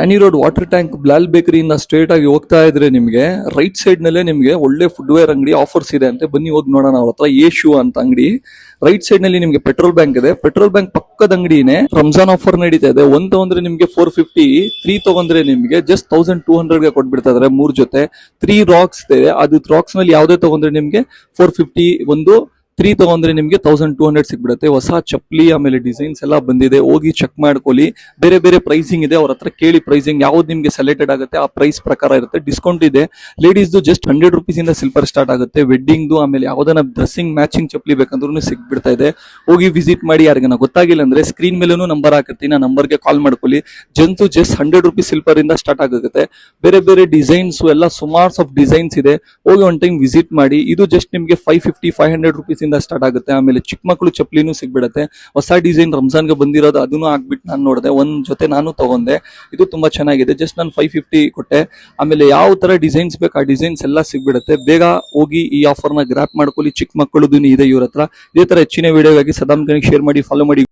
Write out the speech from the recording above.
ಆನಿ road water tank ಬ್ಲಾಲ್ ಬೇಕರಿಯಿಂದ straight ಆಗಿ ಹೋಗ್ತಾ ಇದ್ರೆ ನಿಮ್ಗೆ ರೈಟ್ ಸೈಡ್ ನಲ್ಲೇ ನಿಮ್ಗೆ ಒಳ್ಳೆ ಫುಡ್ವೇರ್ ಅಂಗಡಿ ಆಫರ್ಸ್ ಇದೆ ಅಂತೆ, ಬನ್ನಿ ಹೋಗಿ ನೋಡೋಣ. ಅವ್ರ ಹತ್ರ ಶೂ ಅಂತ ಅಂಗಡಿ ರೈಟ್ ಸೈಡ್ ನಲ್ಲಿ ನಿಮ್ಗೆ ಪೆಟ್ರೋಲ್ ಬ್ಯಾಂಕ್ ಇದೆ. ಪೆಟ್ರೋಲ್ ಬ್ಯಾಂಕ್ ಪಕ್ಕದ ಅಂಗಡಿನೇ ರಂಜಾನ್ ಆಫರ್ ನಡೀತಾ ಇದೆ. 1 ತಗೊಂಡ್ರೆ ನಿಮ್ಗೆ 450, 3 ತಗೊಂಡ್ರೆ ನಿಮ್ಗೆ ಜಸ್ಟ್ 1200 ಗೆ ಕೊಟ್ಬಿಡ್ತಾ ಇದಾರೆ 3 ಜೊತೆ. 3 ರಾಕ್ಸ್ ಇದೆ, ಅದು ರಾಕ್ಸ್ ನಲ್ಲಿ ಯಾವ್ದೇ ತಗೊಂಡ್ರೆ ನಿಮ್ಗೆ 450 ಒಂದು, 3 ತಗೊಂಡ್ರೆ ನಿಮ್ಗೆ 1200 ಸಿಗ್ಬಿಡುತ್ತೆ. ಹೊಸ ಚಪ್ಪಲಿ ಆಮೇಲೆ ಡಿಸೈನ್ಸ್ ಎಲ್ಲ ಬಂದಿದೆ, ಹೋಗಿ ಚೆಕ್ ಮಾಡ್ಕೊಳ್ಳಿ. ಬೇರೆ ಬೇರೆ ಪ್ರೈಸಿಂಗ್ ಇದೆ, ಅವ್ರ ಹತ್ರ ಕೇಳಿ ಪ್ರೈಸಿಂಗ್ ಯಾವ್ದು ನಿಮ್ಗೆ ಸೆಲೆಕ್ಟೆಡ್ ಆಗುತ್ತೆ ಆ ಪ್ರೈಸ್ ಪ್ರಕಾರ ಇರುತ್ತೆ. ಡಿಸ್ಕೌಂಟ್ ಇದೆ. ಲೇಡೀಸ್ ಜಸ್ಟ್ 100 ರುಪೀಸ್ ಇಂದ ಸ್ಲಿಪ್ಪರ್ ಸ್ಟಾರ್ಟ್ ಆಗುತ್ತೆ. ವೆಡ್ಡಿಂಗ್ ಆಮೇಲೆ ಯಾವ್ದನ್ನ ಡ್ರೆಸ್ಸಿಂಗ್ ಮ್ಯಾಚಿಂಗ್ ಚಪ್ಪಲಿ ಬೇಕಂದ್ರೂ ಸಿಗ್ಬಿಡ್ತಾ ಇದೆ. ಹೋಗಿ ವಿಸಿಟ್ ಮಾಡಿ. ಯಾರಿಗಾನ ಗೊತ್ತಾಗಿಲ್ಲ ಅಂದ್ರೆ ಸ್ಕ್ರೀನ್ ಮೇಲೂ ನಂಬರ್ ಹಾಕಿರ್ತೀನಿ, ಆ ನಂಬರ್ಗೆ ಕಾಲ್ ಮಾಡ್ಕೊಳ್ಳಿ. ಜಂತು ಜಸ್ಟ್ 100 ರುಪೀಸ್ ಸ್ಲಿಪ್ಪರ್ ಇಂದ ಸ್ಟಾರ್ಟ್ ಆಗುತ್ತೆ. ಬೇರೆ ಬೇರೆ ಡಿಸೈನ್ಸ್ ಎಲ್ಲ ಸುಮಾರ್ಸ್ ಆಫ್ ಡಿಸೈನ್ಸ್ ಇದೆ, ಹೋಗಿ ಒನ್ ಟೈಮ್ ವಿಸಿಟ್ ಮಾಡಿ. ಇದು ಜಸ್ಟ್ ನಿಮ್ಗೆ 550, 500 ರುಪೀಸ್ ಸ್ಟಾರ್ಟ್ ಆಗುತ್ತೆ. ಆಮೇಲೆ ಚಿಕ್ಕ ಮಕ್ಕಳು ಚಪ್ಪಲಿನೂ ಸಿಗ್ಬಿಡುತ್ತೆ. ಹೊಸ ಡಿಸೈನ್ ರಂಜಾನ್ಗೆ ಬಂದಿರೋದು, ಅದನ್ನು ಹಾಕ್ಬಿಟ್ಟು ನಾನು ನೋಡಿದೆ. ಒಂದ್ ಜೊತೆ ನಾನು ತಗೊಂಡೆ, ಇದು ತುಂಬಾ ಚೆನ್ನಾಗಿದೆ. ಜಸ್ಟ್ ನಾನು 550 ಕೊಟ್ಟೆ. ಆಮೇಲೆ ಯಾವ ತರ ಡಿಸೈನ್ಸ್ ಬೇಕು ಆ ಡಿಸೈನ್ಸ್ ಎಲ್ಲ ಸಿಗ್ಬಿಡುತ್ತೆ. ಬೇಗ ಹೋಗಿ ಈ ಆಫರ್ ನ ಗ್ರಾಪ್ ಮಾಡ್ಕೊಳ್ಳಿ. ಚಿಕ್ಕ ಮಕ್ಕಳದು ಇದೆ ಇವ್ರ ಹತ್ರ. ಇದೇ ತರ ಹೆಚ್ಚಿನ ವಿಡಿಯೋಗಾಗಿ ಸದಾಮ್ ಕನಿಗೆ ಶೇರ್ ಮಾಡಿ, ಫಾಲೋ ಮಾಡಿ.